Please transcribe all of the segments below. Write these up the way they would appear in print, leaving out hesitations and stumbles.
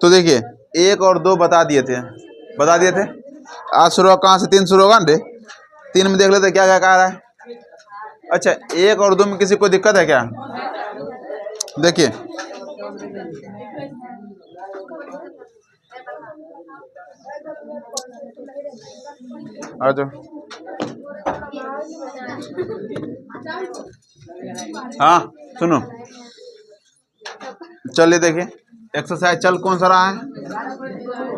तो देखिए 1 और 2 बता दिए थे आज शुरू होगा, कहाँ से 3 शुरू होगा ना, 3 में देख लेते क्या क्या कह रहा है। अच्छा 1 और 2 में किसी को दिक्कत है क्या? देखिए आ जाओ, हाँ सुनो, चलिए देखिए एक्सरसाइज चल कौन सा रहा है,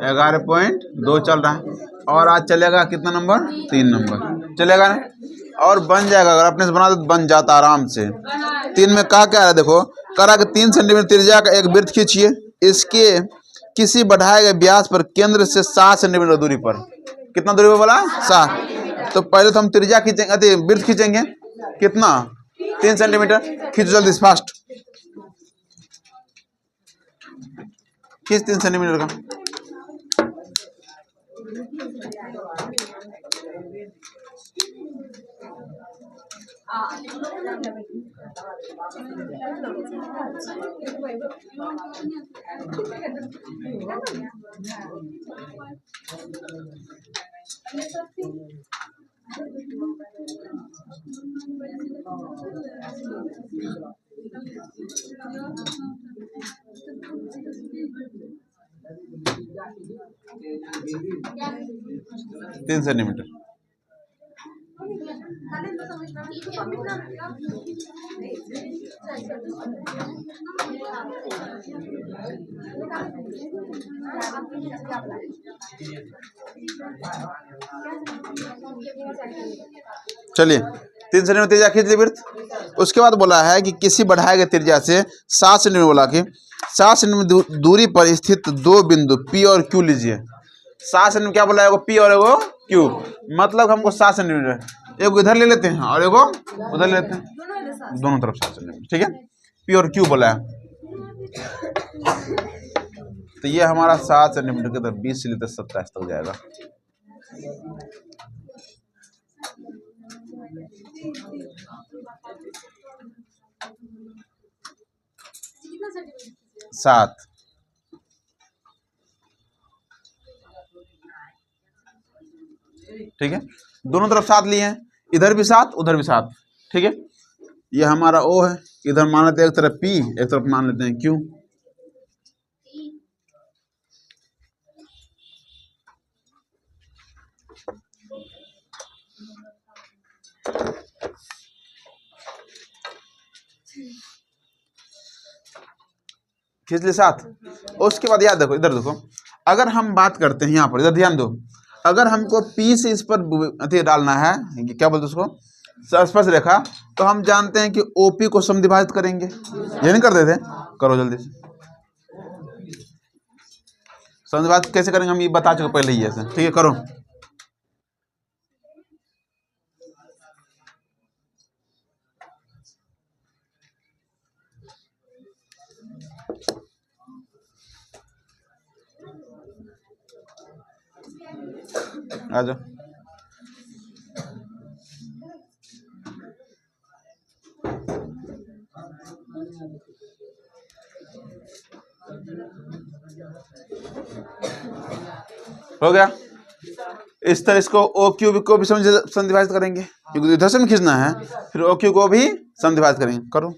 11.2 चल रहा है, और आज चलेगा कितना नंबर, 3 नंबर चलेगा ना, और बन जाएगा। अगर अपने से बना दो तो बन जाता आराम से। 3 में कहा क्या है, देखो करा कि 3 सेंटीमीटर त्रिज्या का एक वृत्त खींचिए, इसके किसी बढ़ाए गए व्यास पर केंद्र से 7 सेंटीमीटर दूरी पर, कितना दूरी पर बोला 7। तो पहले तो हम त्रिज्या खींचेंगे, वृत्त खींचेंगे, कितना 3 सेंटीमीटर, खींचो जल्दी फास्ट, खींच 3 सेंटीमीटर का। तीन सेंटीमीटर। चलिए 3 सेंटीमीटर त्रिज्या खींच ली वृत्त। उसके बाद बोला है कि किसी बढ़ाए गए त्रिज्या से 7 सेंटीमीटर, बोला कि 7 सेंटीमीटर दूरी पर स्थित 2 बिंदु P और Q लीजिए। 7 सेंटीमीटर क्या बोला है, एगो P और एगो Q, मतलब हमको 7 सेंटीमीटर, एगो इधर ले लेते हैं और एगो उधर ले लेते हैं, दोनों तरफ 7 सेंटीमीटर, ठीक है। P और Q बोला है, तो ये हमारा 7 सेंटीमीटर के तरफ 20 से लेकर 27 तक जाएगा। सात, ठीक है, दोनों तरफ 7 लिए हैं, इधर भी 7 उधर भी 7, ठीक है। ये हमारा O है, इधर मान लेते हैं एक तरफ P, एक तरफ मान लेते हैं Q। खींच ले 7। उसके बाद याद देखो, इधर देखो, अगर हम बात करते हैं यहाँ पर, इधर ध्यान दो, अगर हमको P से इस पर अति डालना है, क्या बोलते उसको, स्पर्श रेखा, तो हम जानते हैं कि OP को समद्विभाजित करेंगे, ये नहीं करते थे, करो जल्दी से। समद्विभाजित कैसे करेंगे हम ये बता चुके पहले ही, ऐसे ठीक है, करो। आ जाओ, हो गया। इस तरह इसको OQ को भी समद्विभाजित करेंगे, क्योंकि इधर से खींचना है, फिर OQ को भी समद्विभाजित करेंगे, करो।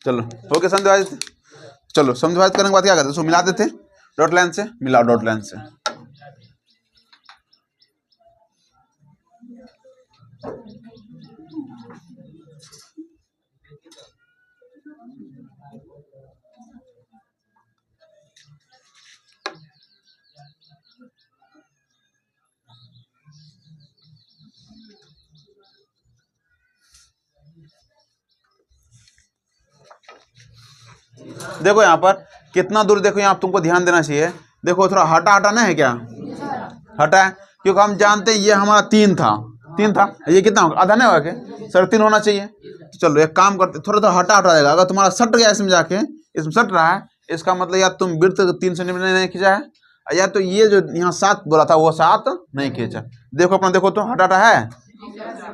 चलो हो गया समद्विभाजित। चलो समद्विभाजित करने के बाद क्या करते, उसको मिला देते डॉट लाइन से, मिलाओ डॉट लाइन से। देखो यहाँ पर कितना दूर, देखो यहाँ तुमको ध्यान देना चाहिए, देखो थोड़ा हटा हटा ना है क्या, हटा है, क्योंकि हम जानते हैं ये हमारा 3 था, 3 था, ये कितना होगा, आधा नहीं होगा क्या, 3.5 होना चाहिए। तो चलो एक काम करते, थोड़ा थोड़ा हटा जाएगा। अगर तुम्हारा सट गया इसमें जाके, इसमें सट रहा है, इसका मतलब या तुम वृत्त 3 सेंटीमीटर नहीं खींचा है, या तो ये जो यहाँ 7 बोला था वो 7 नहीं खींचा। देखो अपना, देखो तो हटा है,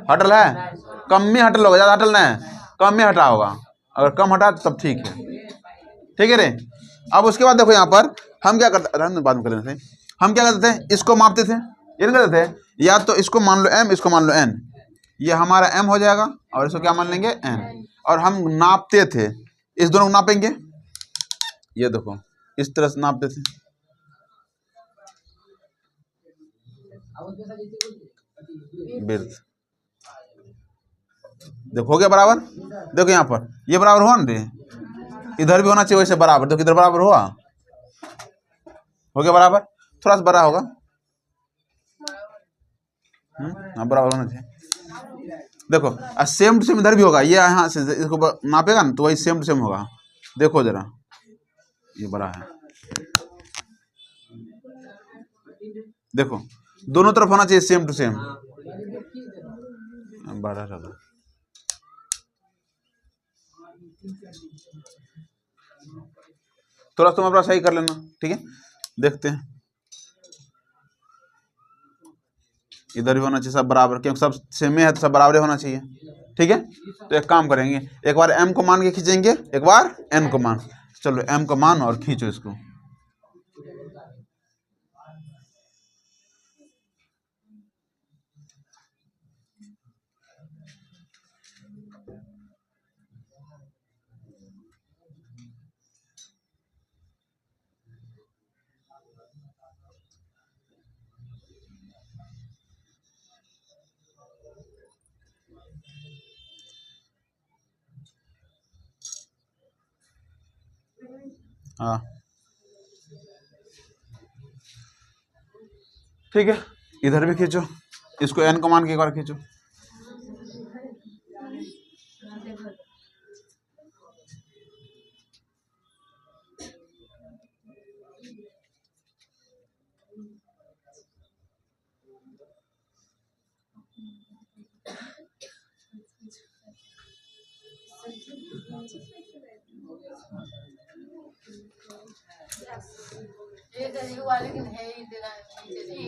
हटल है, कम में हटल होगा, ज़्यादा हटल नहीं, कम में हटा होगा। अगर कम हटा तब ठीक है, ठीक है रे। अब उसके बाद देखो यहाँ पर हम क्या करते, बाद में कर लेते थे, हम क्या करते थे, इसको मापते थे, ये नहीं करते थे, या तो इसको मान लो m, इसको मान लो n, ये हमारा m हो जाएगा, और इसको क्या मान लेंगे n, और हम नापते थे, इस दोनों को नापेंगे, ये देखो इस तरह से नापते थे, वृत्त देखो हो गया बराबर। देखो यहाँ पर ये बराबर हुआ ना रे, इधर भी होना चाहिए वैसे बराबर, देखो इधर बराबर हुआ, हो गया बराबर, थोड़ा सा बड़ा होगा, हाँ बराबर होना चाहिए। देखो सेम टू सेम इधर भी होगा, ये यहाँ से इसको नापेगा ना तो वही सेम टू सेम होगा, देखो जरा ये बड़ा है, देखो दोनों तरफ होना चाहिए सेम टू सेम, बड़ा होगा। थोड़ा तुम अपना सही कर लेना, ठीक है, देखते हैं, इधर भी होना चाहिए सब बराबर, क्योंकि सब सेम है तो सब बराबर होना चाहिए, ठीक है। तो एक काम करेंगे, एक बार m को मान के खींचेंगे, एक बार n को मान, चलो m को मान और खींचो इसको, हाँ ठीक है, इधर भी खींचो, इसको n को मान के एक बार खींचो,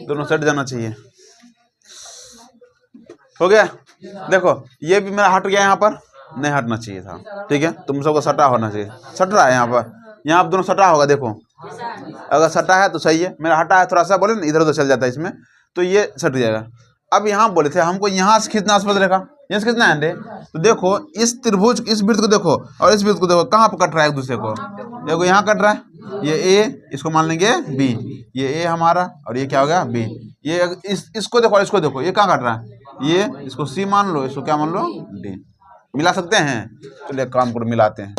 दोनों सेट जाना चाहिए, हो गया। देखो ये भी मेरा हट गया, यहाँ पर नहीं हटना चाहिए था, ठीक है, तुम सबको सटा होना चाहिए, सट रहा है यहाँ पर, यहाँ पर दोनों सटा होगा, देखो अगर सटा है तो सही है, मेरा हटा है थोड़ा सा, बोले ना इधर उधर चल जाता है इसमें, तो ये सट जाएगा। अब यहाँ बोले थे हमको यहाँ से खींचना आसपास रेखा, यहाँ से खींचना है अंडे, तो देखो इस त्रिभुज, इस वृत्त को देखो और इस वृत्त को देखो, कहाँ पर कट रहा है एक दूसरे को, देखो यहाँ कट रहा है, ये ए, इसको मान लेंगे बी, ये ए हमारा और ये क्या हो गया बी, ये इसको देखो और इसको देखो, ये कहाँ कट रहा है, ये, इसको सी मान लो, इसको क्या मान लो डी, मिला सकते हैं, चलिए काम करो मिलाते हैं,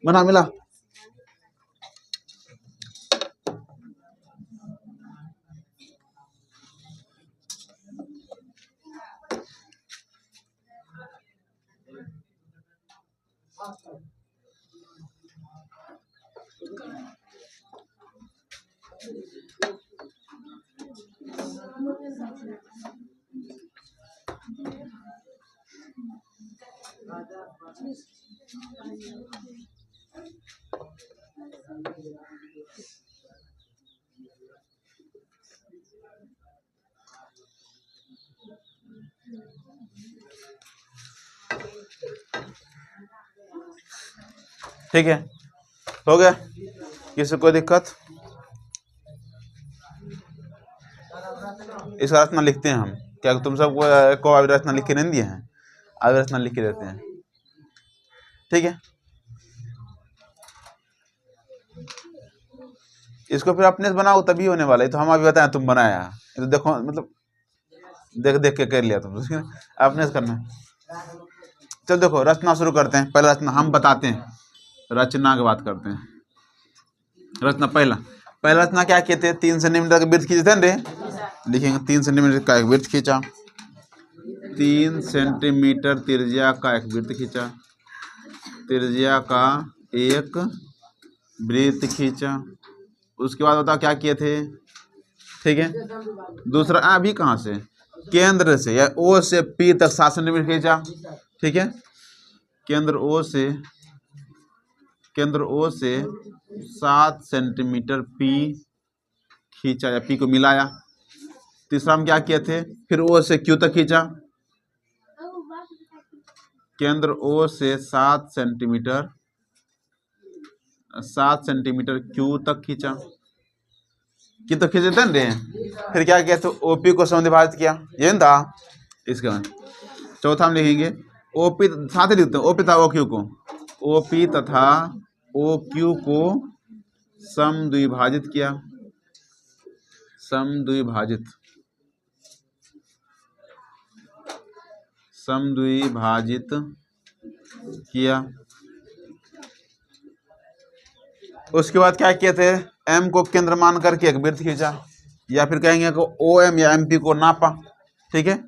बना मिला, ठीक है, हो गया, किसी कोई दिक्कत, इसका रचना लिखते हैं हम, क्या तुम सबको अभी रचना लिख के नहीं दिए हैं, अभी रचना लिख के देते हैं, ठीक है। इसको फिर अपने से बनाओ तभी होने वाला है, तो हम अभी बताएं तुम बनाया, तो देखो मतलब देख देख के कर लिया तुम, अपने से करना। चल देखो रचना शुरू करते हैं, पहला रचना हम बताते हैं, रचना की बात करते हैं, रचना पहला रचना क्या किए थे, 3 सेंटीमीटर का वृत्त खींचे थे रे, लिखेंगे 3 सेंटीमीटर का एक वृत्त खींचा, 3 सेंटीमीटर त्रिज्या का एक वृत्त खींचा, त्रिज्या का एक वृत्त खींचा, उसके बाद बताओ क्या किए थे, ठीक है। दूसरा अभी कहाँ से, केंद्र से या ओ से पी तक 7 सेंटीमीटर खींचा, ठीक है। केंद्र ओ से 7 सेंटीमीटर पी खींचा या पी को मिलाया। तीसरा हम क्या किए थे, फिर ओ से क्यू तक खींचा, केंद्र ओ से 7 सेंटीमीटर क्यू तक खींचा, कि तो खींचे थे ना। फिर क्या किया, तो ओपी को समद्विभाजित किया, ये ना था इसके बाद। चौथा हम लिखेंगे ओपी, साथ ही लिखते हैं ओपी तथा ओक्यू को, ओपी तथा ओक्यू को समद्विभाजित किया, समद्विभाजित किया। उसके बाद क्या किए थे, एम को केंद्र मान करके एक वृत्त खींचा, या फिर कहेंगे कि ओ एम या एम पी को नापा, ठीक है।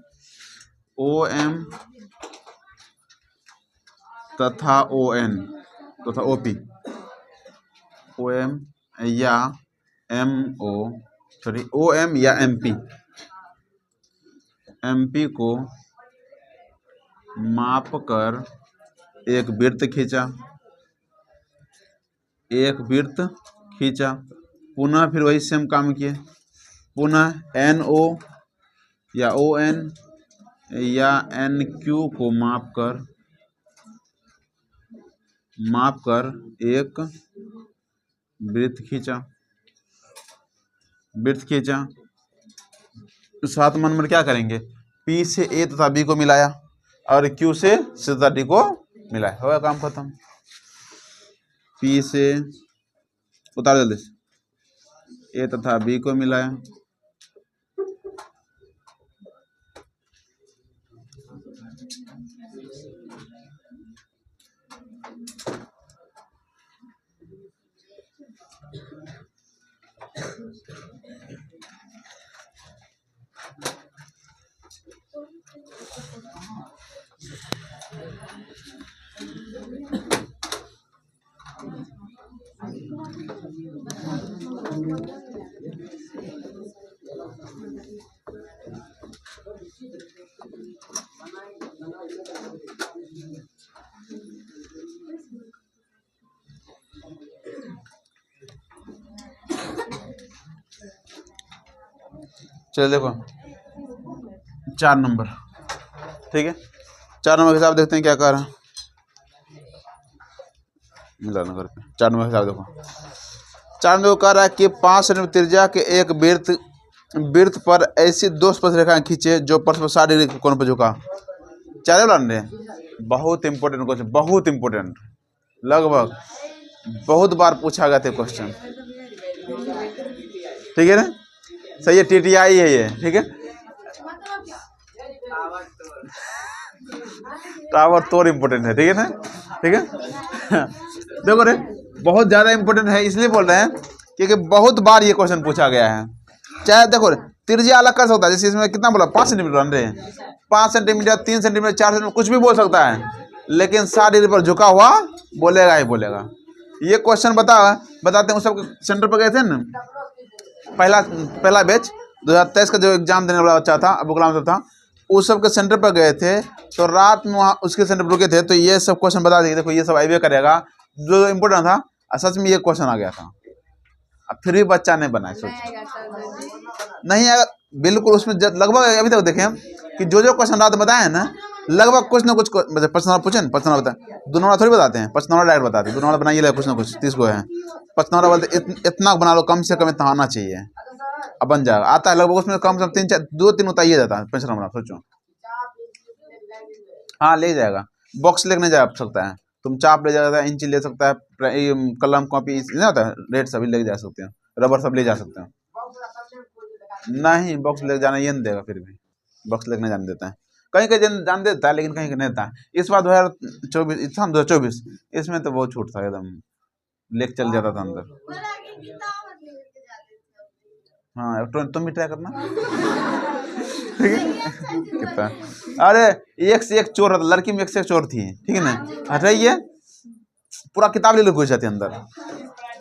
ओ एम तथा ओ एन तथा ओ पी, ओ एम या M O sorry O M या एम पी को माप कर एक वृत्त खींचा, पुनः फिर वही सेम काम किए, पुनः एन ओ या ओ एन या एन क्यू को माप कर एक वृत्त खींचा। 7 नंबर क्या करेंगे, पी से ए तथा बी को मिलाया और क्यू से सी तथा डी को मिलाया, होगा काम खत्म। पी से उतार जल्दी से, ए तथा बी को मिलाया, चलो देखो 4 नंबर, ठीक है। 4 नंबर के हिसाब देखते हैं क्या कर रहा है, मिलाना करके 4 नंबर के हिसाब देखो। 4 नंबर कह रहा है कि 5 सेंटीमीटर त्रिज्या के एक वृत्त पर ऐसी 2 स्पर्श रेखाएं खींचे जो परस्पर 60 डिग्री के कोण पर झुका। 4 वाला बहुत इंपॉर्टेंट क्वेश्चन, बहुत इंपॉर्टेंट, लगभग बहुत बार पूछा गया था क्वेश्चन, ठीक है ना। सही है, टीटीआई है ये, ठीक है। टावर तोड़ इंपॉर्टेंट है, ठीक है ना, ठीक है। देखो रे बहुत ज्यादा इंपॉर्टेंट है, इसलिए बोल रहे हैं क्योंकि बहुत बार ये क्वेश्चन पूछा गया है। चाहे देखो त्रिज्या अलग कर सकता है, जैसे इसमें कितना बोला 5 सेंटीमीटर रन रहे, 5 सेंटीमीटर 3 सेंटीमीटर 4 सेंटीमीटर कुछ भी बोल सकता है, लेकिन 60 डिग्री पर झुका हुआ बोलेगा ही बोलेगा। ये क्वेश्चन बताते हैं उस सब सेंटर पर गए थे ना, पहला बैच 2023 का जो एग्जाम देने वाला बच्चा था, अबू कलाम सब था, उस सब के सेंटर पर गए थे, तो रात में वहाँ उसके सेंटर पर रुके थे, तो ये सब क्वेश्चन बता देंगे, देखो ये सब आईवे करेगा, जो इम्पोर्टेंट था, सच में ये क्वेश्चन आ गया था। अब फिर भी बच्चा नहीं बनाए, सोच नहीं आएगा बिल्कुल। उसमें लगभग अभी तक देखें कि जो क्वेश्चन रात बताए हैं ना, लगभग कुछ ना कुछ 5 नंबर पूछे, 5 नंबर बताए, 2 नंबर थोड़ी बताते हैं, 5 नंबर डायरेक्ट बताते हैं, 2 नंबर बनाइए कुछ ना कुछ 30 को है, 5 नंबर बोलते इतना बना लो, कम से कम इतना आना चाहिए, अब बन जाएगा, आता है लगभग, उसमें कम से कम 2-3 उतारिए जाता है 5 नंबर, सोचो। हाँ ले जाएगा, बॉक्स लेकर नहीं जा सकता है, तुम चाप ले जा सकता है, इंची ले सकता है, कलम कॉपी नहीं होता है, रेड सभी ले जा सकते हैं, रबर सब ले जा सकते हैं। नहीं बॉक्स लेकर जाना ये नहीं देगा, फिर भी बॉक्स लेकर नहीं जाने देता है, कहीं कहीं जान देता है, लेकिन कहीं नहीं देता है। इस बार 2024 इसमें तो बहुत छूट था, एकदम लेक चल जाता था अंदर। हाँ तुम भी ट्राई करना, ठीक है। कितना, अरे एक से एक चोर, लड़की में एक से एक चोर थी, ठीक है ना, हटाइए पूरा किताब ले लो घुस जाती अंदर,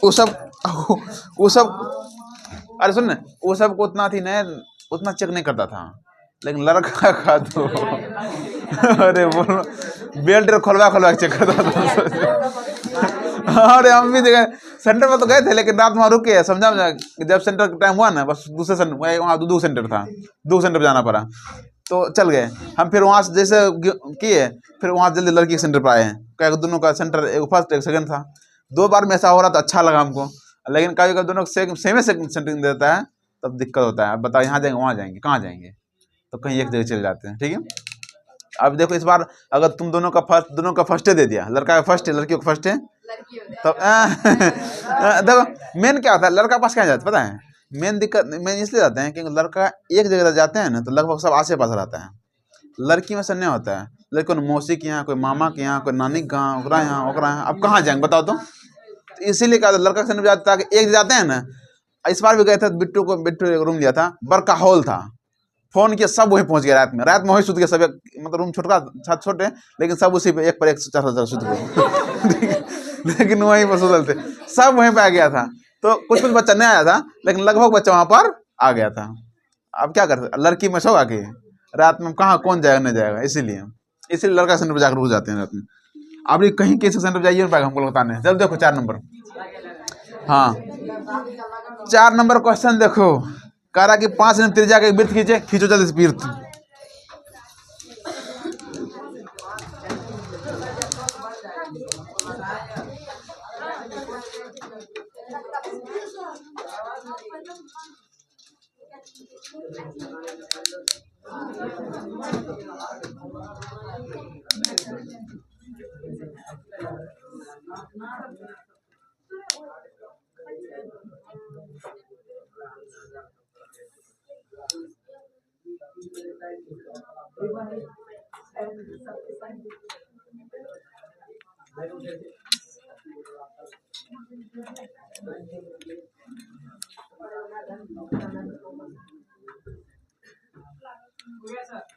वो सब अरे सुन, वो सबको उतना थी ना, उतना चेक नहीं करता था, लेकिन लड़का का तो अरे बोलो बेल्ट खोलवा चेक करता था। अरे हम भी देखे सेंटर पर तो गए थे, लेकिन रात वहाँ रुके, समझा जब सेंटर का टाइम हुआ ना, बस दूसरे सेंटर, वहाँ दो सेंटर था, दो सेंटर पर जाना पड़ा, तो चल गए हम। फिर वहाँ से जैसे किए, फिर वहाँ जल्दी लड़की के सेंटर पर आए हैं, क्या दोनों का सेंटर एक फर्स्ट एक सेकंड था, 2 बार में ऐसा हो रहा था, अच्छा लगा हमको। लेकिन कभी कभी दोनों सेम सेंटरिंग देता है, तब दिक्कत होता है। अब बताओ यहाँ जाएंगे वहाँ जाएंगे, कहाँ जाएंगे, तो कहीं एक जगह चले जाते हैं। ठीक है, अब देखो इस बार अगर तुम दोनों का फर्स्ट दे दिया, लड़का का फर्स्ट है, लड़कियों का फर्स्ट है, तब देखो मेन क्या होता है, लड़का पास क्या जाता है पता है, मेन दिक्कत मेन इसलिए जाते हैं क्योंकि लड़का एक जगह जाते हैं ना, तो लगभग सब आसे पास रहता है। लड़की में से नहीं होता है, लड़की को मौसी के यहाँ, कोई मामा के यहाँ, कोई नानी के यहाँ, ओकरा यहाँ, अब कहाँ जाएंगे बताओ तो। इसीलिए क्या लड़का से जाता है, एक जाते हैं ना। इस बार भी गए थे, बिट्टू एक रूम लिया था, बड़का हॉल था, फोन किया सब वहीं पहुंच गया, रात में वहीं सुध गए सब, मतलब रूम छोटा छोटे, लेकिन सब उसी पे एक पर एक चढ़ सुध गए लेकिन वहीं पर सुधल थे, सब वहीं पे आ गया था। तो कुछ बच्चा नहीं आया था, लेकिन लगभग बच्चा वहां पर आ गया था। अब क्या कर, लड़की में सो आके रात में कहाँ कौन जाएगा नहीं जाएगा, इसीलिए लड़का सेंटर पर जाकर रुक जाते हैं रात में। अब कहीं कैसे सेंटर पर जाइए पाएगा हमको बताने। चल देखो 4 नंबर, हाँ 4 नंबर क्वेश्चन देखो, कह रहा कि 5 सेंटीमीटर त्रिज्या का एक वृत्त खींचो जल्दी से वृत्त।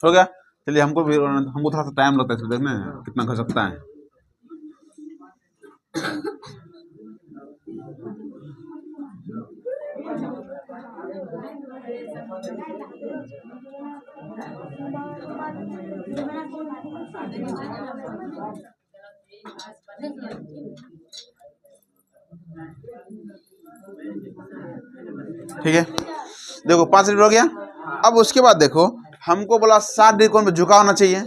हो गया, चलिए हमको थोड़ा सा टाइम लगता है इसमें देखने कितना कर सकता है। ठीक है, देखो 5 सेंटीमीटर हो गया। अब उसके बाद देखो हमको बोला 60 डिग्री कोण पे झुका होना चाहिए,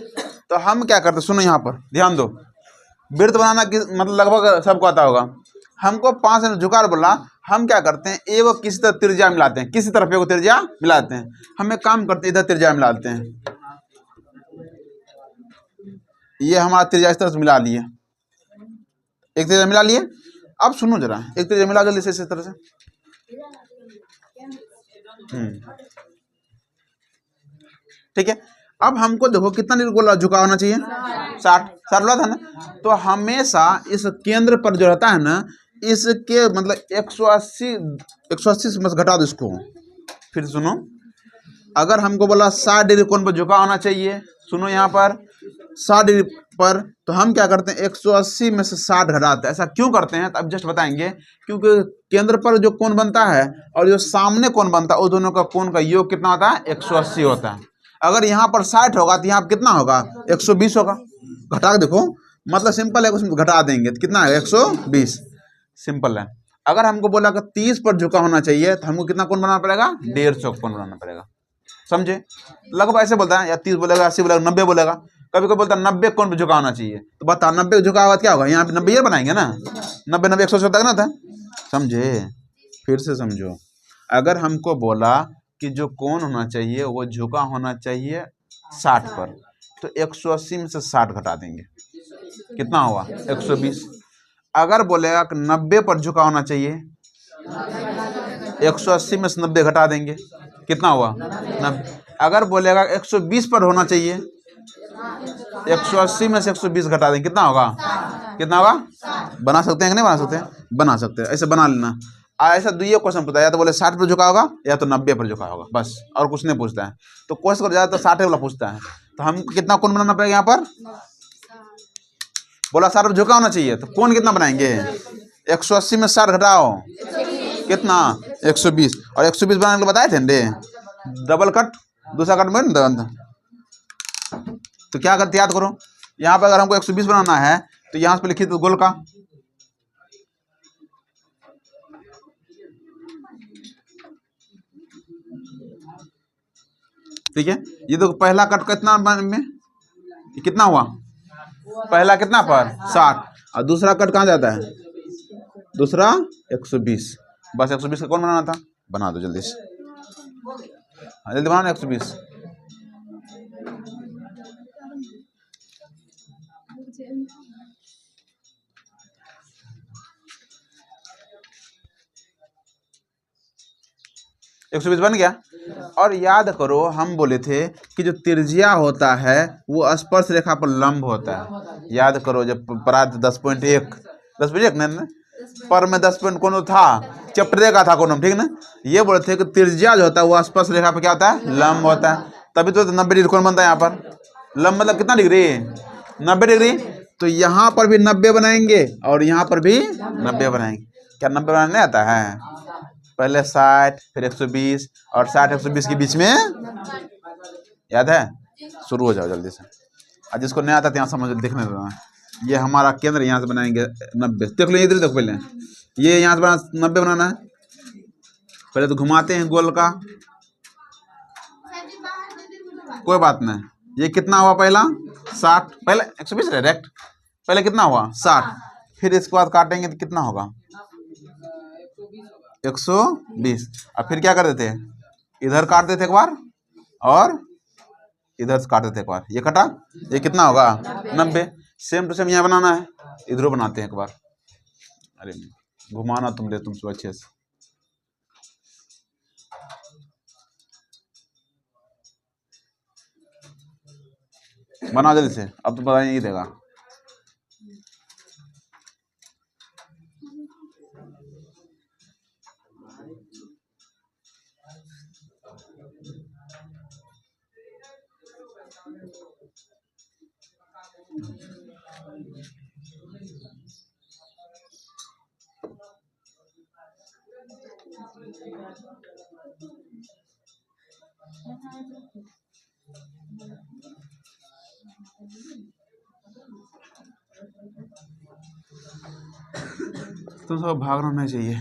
तो हम क्या करते, सुनो यहाँ पर ध्यान दो, वृत्त बनाना मतलब लगभग सबको आता होगा। हमको 5 सेंटीमीटर झुका बोला, हम क्या करते हैं, एगो किसी तरह त्रिज्या मिलाते हैं, किसी तरफ एगो त्रिज्या मिलाते हैं। हम एक काम करते हैं, इधर त्रिज्या मिलाते हैं, ये हमारा त्रिज्या इस तरह से मिला लिए, एक त्रिज्या मिला लिए। अब सुनो जरा, एक त्रिज्या मिला जल्दी से इस तरह से, ठीक है। अब हमको देखो कितना डिग्री गोला झुका होना चाहिए, 60 बोला था ना, तो हमेशा इस केंद्र पर जो रहता है ना, इसके मतलब 180 से बस घटा दो इसको। फिर सुनो, अगर हमको बोला 60 डिग्री कोण पर झुका होना चाहिए, सुनो यहाँ पर 60 डिग्री पर, तो हम क्या करते हैं 180 में से 60 घटाते हैं। ऐसा क्यों करते हैं, तो अब जस्ट बताएंगे। क्योंकि केंद्र पर जो कोण बनता है और जो सामने कोण बनता है, उस दोनों का कोण का योग कितना होता है, 180 होता है। अगर यहाँ पर 60 होगा तो यहाँ पर कितना होगा, 120 होगा। घटा के देखो, मतलब सिंपल है, उसमें घटा देंगे तो कितना है, 120, सिंपल है। अगर हमको बोला कि 30 पर झुका होना चाहिए, तो हमको कितना कोण बनाना पड़ेगा, 150 कोण बनाना पड़ेगा। समझे, लगभग ऐसे बोलता है, या 30 बोलेगा, 80 बोलेगा, 90 बोलेगा, कभी कभी बोलता है 90 कोण पे झुका होना चाहिए। तो बता 90 झुका हुआ क्या होगा, यहाँ पे 90 बनाएंगे ना, 90 180 तक ना था। समझे, फिर से समझो, अगर हमको बोला कि जो कोण होना चाहिए वो झुका होना चाहिए 60 पर, तो 180 में से 60 घटा देंगे, कितना हुआ, 120। अगर बोलेगा कि 90 पर झुका होना चाहिए, 180 में से 90 घटा देंगे, कितना हुआ, 90। अगर बोलेगा 120 पर होना चाहिए, 180 में से 120 घटा देंगे, कितना होगा, बना सकते हैं कि नहीं बना सकते हैं, बना सकते हैं। ऐसे बना लेना। ऐसा दुइये क्वेश्चन पूछता है, या तो बोले 60 पर झुका होगा या तो 90 पर झुका होगा, बस, और कुछ नहीं पूछता है। तो क्वेश्चन ज़्यादातर 60 वाला पूछता है। तो हमको कितना कोण बनाना पड़ेगा, यहाँ पर बोला 60 पर झुका होना चाहिए, तो कोण कितना बनाएंगे, 180 में 60 घटाओ, कितना 120, और 120 बनाने को बताए थे रे, डबल कट दूसरा कट में ना। तो क्या करते याद करो, यहाँ पे अगर हमको 120 बनाना है तो यहाँ पे लिखिए तो गोल का, ठीक है। ये तो पहला कट कितना में कितना हुआ, पहला कितना पर 60, और दूसरा कट कहाँ जाता है, दूसरा 120, बस 120 का कौन बनाना था, बना दो जल्दी से, जल्दी बनाना 120। एक सौ बीस बन गया। और याद करो हम बोले थे कि जो त्रिज्या होता है वो स्पर्श रेखा पर लंब होता है। याद करो जब परात 10.1 10.1 पर में 10 पॉइंट कौन था, चैप्टर का था कौन, ठीक ना। ये बोले थे कि त्रिज्या जो होता है वो स्पर्श रेखा पर क्या होता है, लंब होता है। तभी तो 90 डिग्री कौन बनता है यहाँ पर, लंब मतलब कितना डिग्री, 90 डिग्री। तो यहाँ पर भी 90 बनाएंगे और यहाँ पर भी 90 बनाएंगे। क्या 90 बनाने नहीं आता है, पहले 60 फिर 120 और 60 120 के बीच में, याद है। शुरू हो जाओ जल्दी से, और जिसको नहीं आता यहाँ समझ देखने देना। ये हमारा केंद्र, यहाँ से बनाएंगे 90, देख लो इधर देखो, पहले ये यहाँ से बना 90 बनाना है। पहले तो घुमाते हैं गोल का, कोई बात नहीं। ये कितना हुआ, पहला 60, पहले 120 डायरेक्ट, पहले कितना हुआ 60, फिर इसके बाद काटेंगे तो कितना होगा 120, और फिर क्या कर देते हैं, इधर काट देते एक बार और इधर से काट देते एक बार, ये कटा, ये कितना होगा 90। सेम टू सेम यहाँ बनाना है, इधरों बनाते हैं एक बार। अरे घुमाना तुम अच्छे से, बना जल्दी से, अब तो पता नहीं देगा। तुम सब भागना नहीं चाहिए।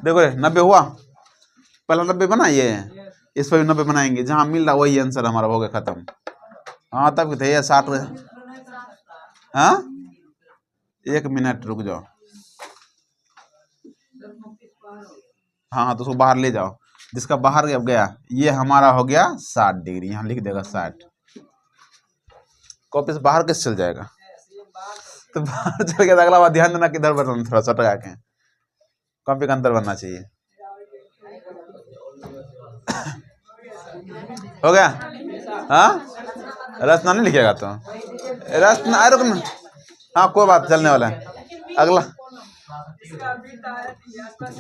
देखो 90 हुआ, पहला 90 बना, ये इस पर भी 90 बनाएंगे, जहां मिल रहा वही आंसर हमारा हो गया खत्म। हाँ तब थे 60, हाँ 1 मिनट रुक जाओ, हाँ तो उसको बाहर ले जाओ, जिसका बाहर गया ये हमारा हो गया 60 डिग्री, यहाँ लिख देगा 60। कॉपी से बाहर कैसे चल जाएगा, तो बाहर चल गया। अगला बार ध्यान देना किधर बनना, थोड़ा सा टका के कॉपी का अंतर बनना चाहिए। हो गया, हाँ रचना नहीं लिखेगा तो रचना, रुक ना, हाँ कोई बात, चलने वाला है अगला,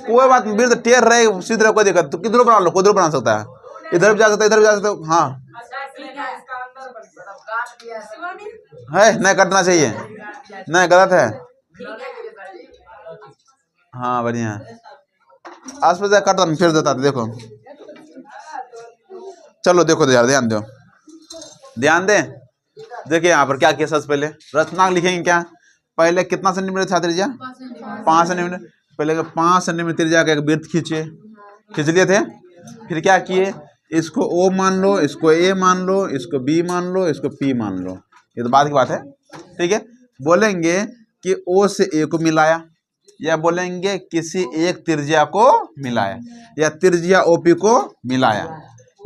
कोई बात नहीं, तो टेढ़ रहे सीधे रहे, कोई दिक्कत, तो किधर बना लो, कोई बना सकता है, इधर भी जा सकता है, इधर भी जा सकता है, हाँ है, नहीं कटना चाहिए, नहीं गलत है, हाँ बढ़िया, आस पास कटता फिर देता, देखो चलो देखो यार, ध्यान दो, ध्यान दे, देखिए यहाँ पर क्या किया। सबसे पहले रचना लिखेंगे क्या, पहले कितना सेंटीमीटर था त्रिज्या, 5 सेंटीमीटर, पहले 5 सेंटीमीटर त्रिज्या का एक वृत्त खींच लिए थे। फिर क्या किए, इसको O मान लो, इसको A मान लो, इसको B मान लो, इसको P मान लो, ये तो बाद की बात है, ठीक है। बोलेंगे कि O से A को मिलाया, या बोलेंगे किसी एक त्रिज्या को मिलाया, या त्रिज्या ओपी को मिलाया।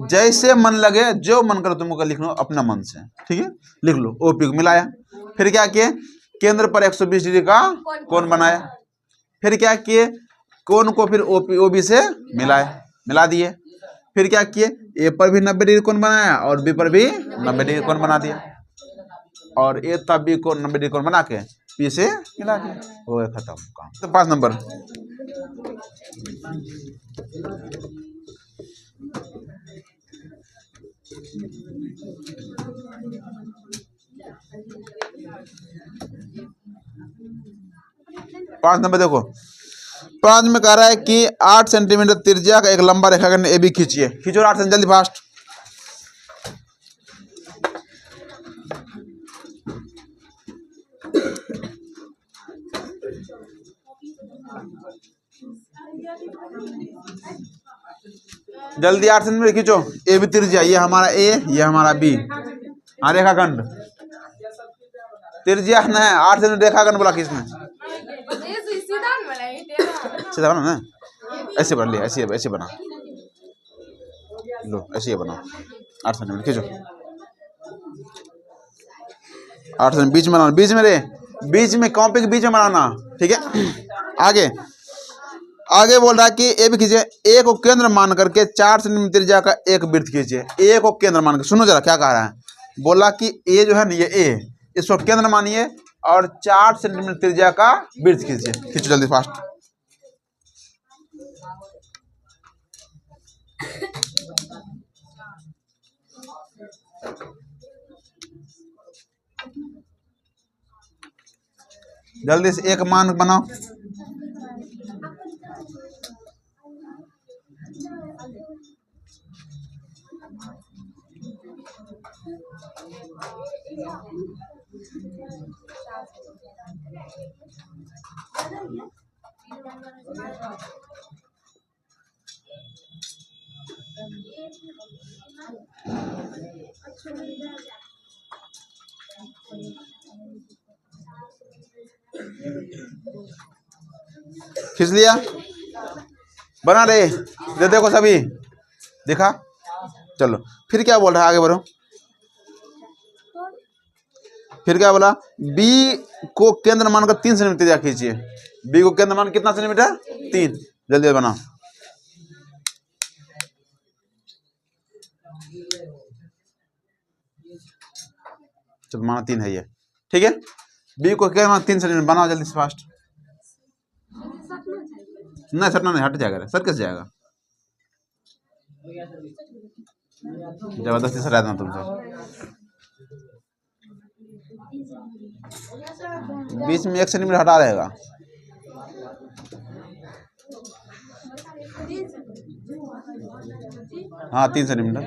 जैसे मन लगे, जो मन करे तुमको लिख लो अपना मन से, ठीक है, लिख लो ओपी को मिलाया। फिर क्या किए, केंद्र पर 120 डिग्री का कोण बनाया। फिर क्या किए, कोण को फिर ओबी से मिला दिए। फिर क्या किए, ए पर भी 90 डिग्री कोण बनाया और बी पर भी 90 डिग्री कोण बना दिया, और ए तब बी को 90 डिग्री कोण बना के पी से मिला दिया, हो गया खत्म काम। तो 5 नंबर। पांच नंबर देखो, 5 में कह रहा है कि 8 सेंटीमीटर त्रिज्या का एक लंबा रेखाखंड ए बी खींचिए। खींचो 8 सेंटीमीटर, जल्दी फास्ट। जल्दी 8 सेंटीमीटर खींचो। ए बी त्रिज्या, ये हमारा ए, ये हमारा बी, हाँ रेखाखंड। त्रिज्या ना है 8 सेंटीमीटर रेखाखंड बोला किसने? सीधा बना ना, ऐसे बना लिया, ऐसे बना लो, ऐसे बना। 8 सेंटीमीटर खींचो, 8 सेंटीमीटर बीच में बनाना, बीच में रे, बीच में कॉपी के बीच में बनाना, ठीक है। आगे बोल रहा है कि ए भी खींचे, ए को केंद्र मान करके 4 सेंटीमीटर त्रिज्या का एक वृत्त खींचे। ए को केंद्र मान के, सुनो जरा क्या कह रहा है, बोला कि ए जो है ना, ये ए, इसको केंद्र मानिए और 4 सेंटीमीटर त्रिज्या का वृत्त खींचे। खींचो जल्दी फास्ट। जल्दी से एक मान बनाओ। खींच लिया, बना रहे, दे देखो सभी देखा। चलो फिर क्या बोल रहा है, आगे बढ़ो। फिर क्या बोला, बी को केंद्र मानकर 3 सेंटीमीटर त्रिज्या खींचिए। बी को केंद्र मान कितना सेंटीमीटर? 3। जल्दी बनाओ। चलो माना 3 है ये, ठीक है। बी को केंद्र मान 3 सेंटीमीटर बनाओ जल्दी से फास्ट। नहीं सटना नहीं, हट जाएगा, सर कैसे जाएगा, जबरदस्ती सटा देना तुमसे। बीच में 1 सेंटीमीटर हटा रहेगा। हाँ 3 सेंटीमीटर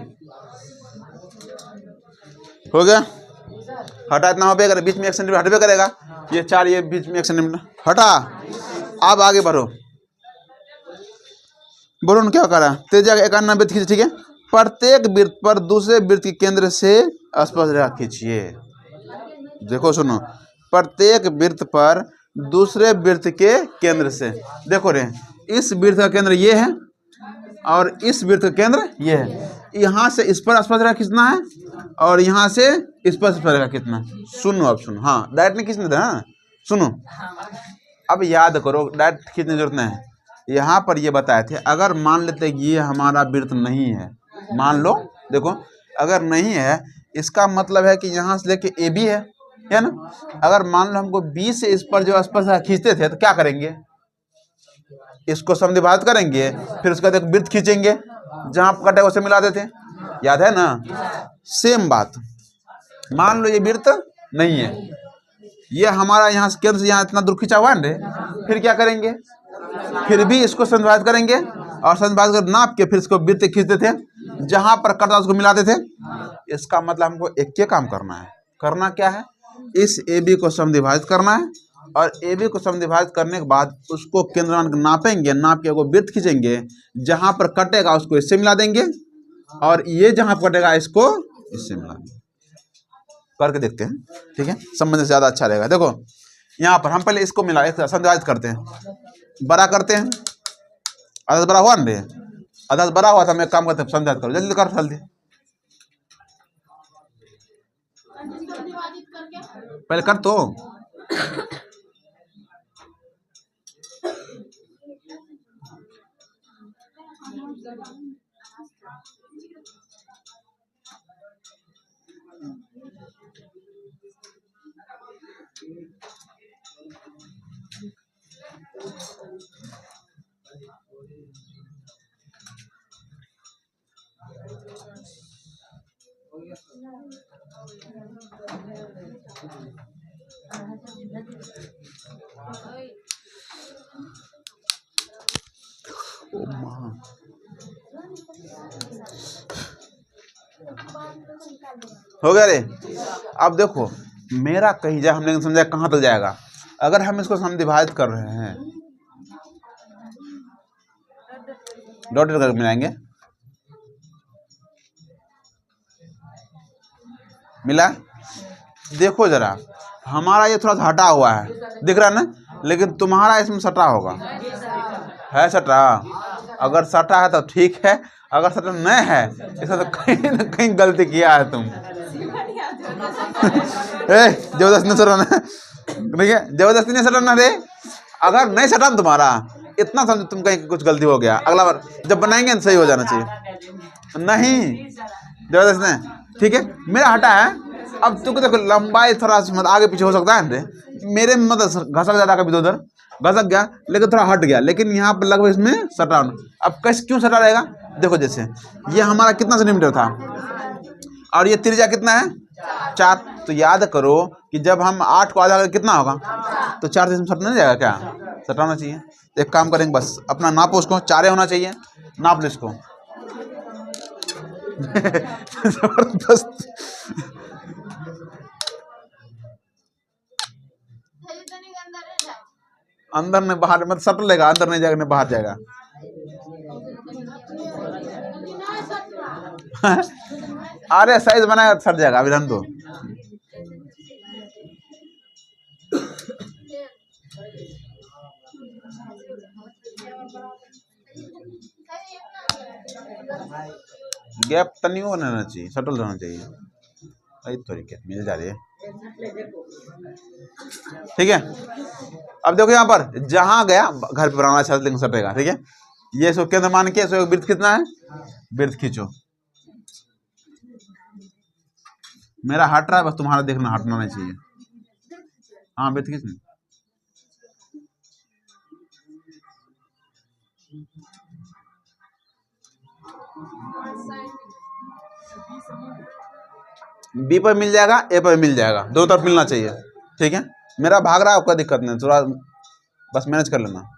हो गया, हटा इतना हो गया, बीच में 1 सेंटीमीटर हटबे करेगा। ये 4, ये बीच में 1 सेंटीमीटर हटा। अब आगे बढ़ो, बोलो क्या करा, त्रिज्या का 91 वृत्त खींचे, ठीक है। प्रत्येक वृत्त पर दूसरे वृत्त के केंद्र से स्पर्श रेखा खींचिए। देखो सुनो, प्रत्येक वृत्त पर दूसरे वृत्त के केंद्र से, देखो रे, इस वृत्त का केंद्र ये है और इस वृत्त का केंद्र ये है। यहाँ से इस पर स्पर्श रेखा खींचना है और यहाँ से इस पर स्पर्श रेखा खींचना है। सुनो अब सुनो, हाँ डायरेक्ट नहीं खींचने देना, सुनो अब याद करो, डायरेक्ट खींचने की जरूरत नहीं है। यहाँ पर ये बताए थे, अगर मान लेते ये हमारा वृत्त नहीं है, मान लो देखो अगर नहीं है, इसका मतलब है कि यहाँ से लेके ए बी है ना। अगर मान लो हमको बी से इस पर जो स्पर्श खींचते थे तो क्या करेंगे, इसको समद्विभाजित करेंगे, फिर उसका एक वृत्त खींचेंगे, जहाँ कटे उसे मिला देते, याद है ना। सेम बात, मान लो ये वृत्त नहीं है, ये हमारा यहाँ से केंद्र से यहाँ इतना दूर खींचा हुआ है, फिर क्या करेंगे, फिर भी इसको समद्विभाजित करेंगे और समद्विभाजित कर नाप के फिर इसको वृत्त खींचते थे, जहां पर कटा उसको मिलाते थे। इसका मतलब हमको एक के काम करना है, करना क्या है, इस ए बी को समद्विभाजित करना है और ए बी को समद्विभाजित करने के बाद उसको केंद्र मान नापेंगे, नाप के वो वृत्त खींचेंगे, जहां पर कटेगा उसको इससे मिला देंगे और ये जहां पर कटेगा इसको इससे मिला देंगे। करके देखते हैं, ठीक है, समझने से ज्यादा अच्छा रहेगा। देखो यहाँ पर हम पहले इसको मिला एक संविभाजित करते हैं, बड़ा करते हैं, आधा बड़ा हुआ ना रे, आधा बड़ा हुआ था। मैं काम करते संविभाजित करो, जल्दी कर जल्दी, पहले कर तो। हो गया रे। अब देखो मेरा कहीं जाए हम लेकिन समझा कहाँ तक जाएगा। अगर हम इसको समविभाजित कर रहे हैं, डॉटेड करके मिलाएंगे, मिला। देखो जरा हमारा ये थोड़ा सा हटा हुआ है, दिख रहा है ना, लेकिन तुम्हारा इसमें सटा होगा, है सटा। अगर सटा है तो ठीक है, अगर सटा नहीं है इसका तो कहीं ना कहीं गलती किया है तुम। जबरदस्ती नहीं सटाना, ठीक है, जबरदस्ती नहीं सटाना रे। अगर नहीं सटा तुम्हारा, इतना समझो तुम कहीं कुछ गलती हो गया, अगला बार जब बनाएंगे सही हो जाना चाहिए। नहीं जबरदस्ती नहीं, ठीक है। मेरा हटा है, अब तुमको देखो लंबाई थोड़ा आगे पीछे हो सकता है रे, मेरे में मतलब घसक जाता कभी तो उधर घसक गया, लेकिन थोड़ा हट गया, लेकिन यहाँ पर लगभग इसमें सटा। अब कैसे क्यों सटा रहेगा, देखो जैसे ये हमारा कितना सेंटीमीटर था और ये त्रिज्या कितना है 4, तो याद करो कि जब हम 8 को आधा कितना होगा, तो 4 से इसमें सटना नहीं जाएगा क्या, सटाना चाहिए। एक काम करेंगे, बस अपना नापो उसको, 4 होना चाहिए, नाप लो इसको। जबरदस्त। अंदर नहीं बाहर, मतलब सट लेगा, अंदर नहीं जाएगा, नहीं बाहर जाएगा। अरे साइज बनाएगा सट जाएगा, अभी रहने दो। गैप तनी हो रहना चाहिए, सटल रहना चाहिए, सही तरीके मिल जा रही है, ठीक है। अब देखो यहाँ पर जहां गया घर पे बनाना चाहते लेकिन सटेगा, ठीक है। ये इसको केंद्र मान के इसको वृत्त कितना है, वृत्त खींचो। मेरा हट रहा है, बस तुम्हारा देखना हटना नहीं चाहिए। हाँ वृत्त खींचना, बी पर मिल जाएगा, ए पर मिल जाएगा, दो तरफ मिलना चाहिए, ठीक है। मेरा भाग रहा है, आपका दिक्कत नहीं, थोड़ा बस मैनेज कर लेना।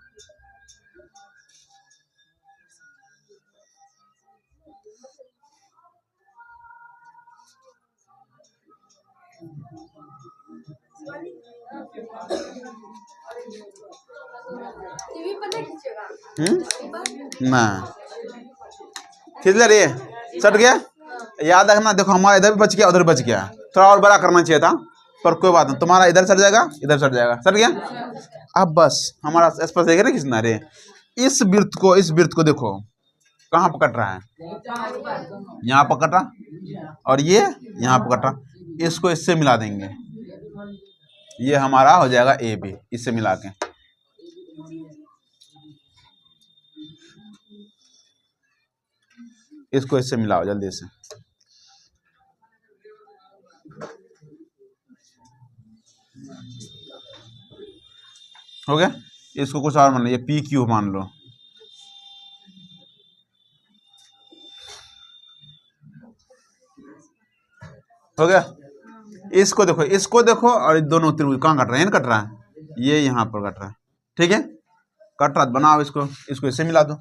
ना खींच ले रही है, सट गया। याद रखना, देखो हमारा इधर भी बच गया, उधर बच गया, थोड़ा और बड़ा करना चाहिए था, पर कोई बात नहीं, तुम्हारा इधर सट जाएगा, इधर सट जाएगा, सट गया। अब बस हमारा स्पर्श देखे ना खींचना रे। इस वृत्त को देखो कहाँ पकड़ रहा है, यहाँ पकड़ रहा, और ये यहाँ पकड़ रहा, इसको इससे मिला देंगे, ये हमारा हो जाएगा ए बी, इससे मिला के। इसको इससे मिलाओ जल्दी से, हो गया। इसको कुछ और मान लो, ये पी क्यू मान लो, हो गया। इसको देखो और दोनों त्रिभुज कहाँ कट रहे हैं, कट रहा है, ये यहाँ पर कट रहा है, ठीक है। कट रहा बनाओ इसको इससे मिला दो।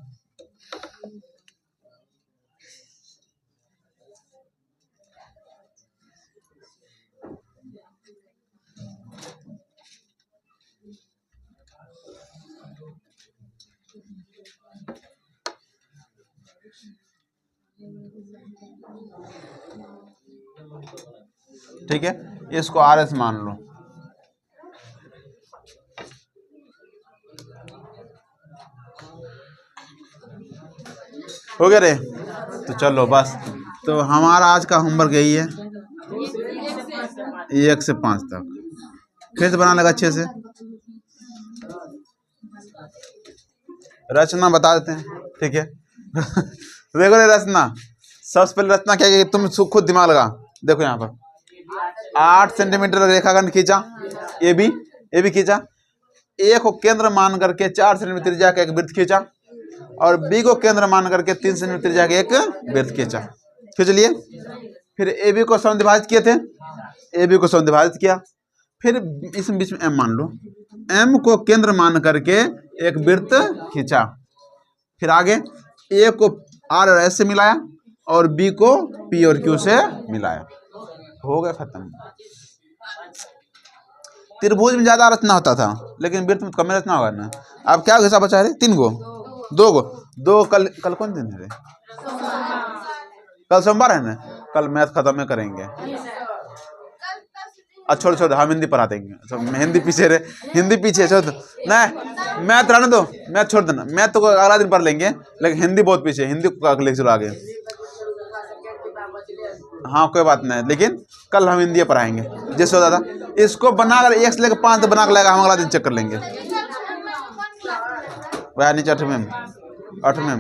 ठीक है, इसको आर एस मान लो, हो गया रे? तो चलो बस, तो हमारा आज का होमवर्क यही है, 1 से 5 तक। फिर से बना लगा अच्छे से। रचना बता देते हैं, ठीक है। देखो रे रचना, सबसे पहले रचना क्या है, तुम खुद दिमाग लगा। देखो यहाँ पर 8 सेंटीमीटर रेखाखंड खींचा, ए बी खींचा। ए को केंद्र मान करके 4 सेंटीमीटर त्रिज्या का एक वृत्त खींचा, और बी को केंद्र मान करके 3 सेंटीमीटर त्रिज्या का एक वृत्त खींचा। खींच लिए। फिर ए बी को समद्विभाजित किए थे, ए बी को समद्विभाजित किया। फिर इस बीच में एम मान लो, एम को केंद्र मान करके एक वृत्त खींचा। फिर आगे ए को आर और एस से मिलाया, और बी को पी और क्यू से मिलाया। हो गया खत्म। त्रिभुज में ज्यादा रचना होता था, लेकिन वृत्त में कम रचना होगा ना। अब क्या हिसाब बचा है? 3 गो, 2 गो, 2। कल कौन दिन है? कल सोमवार है ना। कल मैथ खत्म करेंगे। अच्छा छोड़, हम हिंदी पढ़ा देंगे। हिंदी पीछे रे, हिंदी पीछे छोड़। नहीं, मैथ रहने दो, मैथ छोड़ देना। मैथ तो अगला दिन पढ़ लेंगे, लेकिन हिंदी बहुत पीछे, हिंदी को अगले चलो आगे। हाँ कोई बात नहीं, लेकिन कल हम हिंदी पढ़ाएंगे। जैसे दादा इसको बनाकर 1 से लेकर 5 तक बना कर लेगा, हम अगला दिन चेक कर लेंगे। वह नीचे 8वें में